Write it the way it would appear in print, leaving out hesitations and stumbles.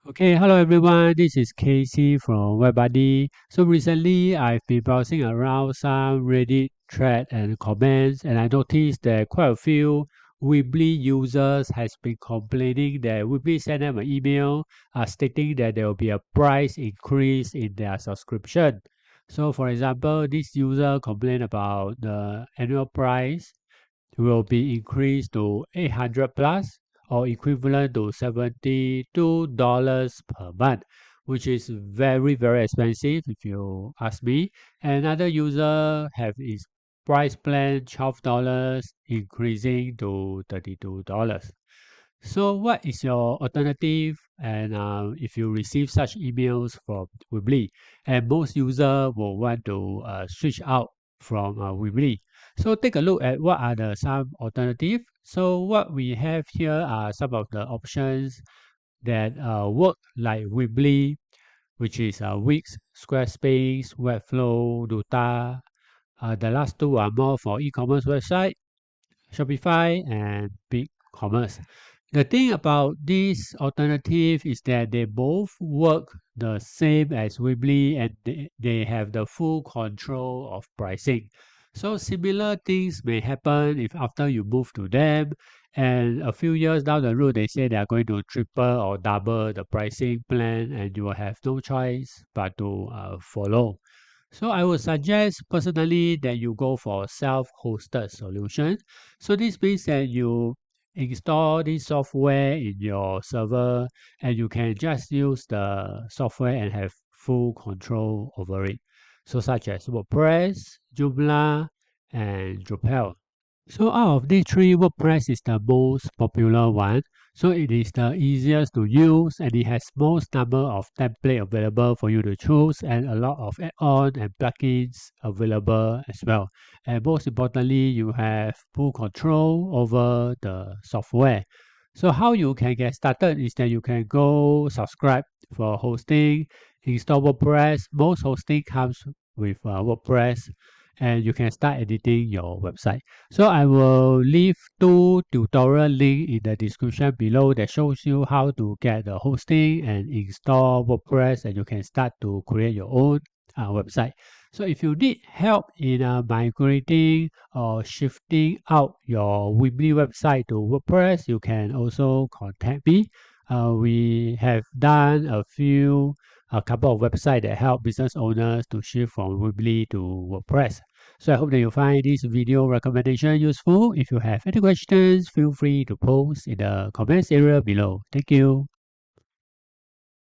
Okay, hello everyone. This is Casey from WebBuddy. So recently, I've been browsing around some Reddit thread and comments, and I noticed that quite a few Weebly users has been complaining that Weebly sent them an email stating that there will be a price increase in their subscription. So, for example, this user complained about the annual price will be increased to 800 plus or equivalent to $72 per month, which is very expensive if you ask me. Another user have his price plan $12 increasing to $32. So what is your alternative? And if you receive such emails from Weebly, and most users will want to switch out from Weebly. So take a look at what are the some alternative. So what we have here are some of the options that work like Weebly, which is Wix, Squarespace, Webflow, Duta. The last two are more for e-commerce website, Shopify, and BigCommerce. The thing about this alternative is that they both work the same as Weebly and they have the full control of pricing. So similar things may happen if after you move to them and a few years down the road they say they are going to triple or double the pricing plan and you will have no choice but to follow. So I would suggest personally that you go for a self-hosted solution. So this means that you install this software in your server and you can just use the software and have full control over it. So such as WordPress, Joomla, and Drupal. So out of these three, WordPress is the most popular one. So it is the easiest to use and it has most number of template available for you to choose and a lot of add-on and plugins available as well. And most importantly, you have full control over the software. So how you can get started is that you can go subscribe for hosting, install WordPress. Most hosting comes with WordPress and you can start editing your website. So I will leave two tutorial link in the description below that shows you how to get the hosting and install WordPress and you can start to create your own website. So if you need help in migrating or shifting out your Weebly website to WordPress, you can also contact me. We have done a couple of websites that help business owners to shift from Weebly to WordPress. So I hope that you find this video recommendation useful. If you have any questions, feel free to post in the comments area below. Thank you.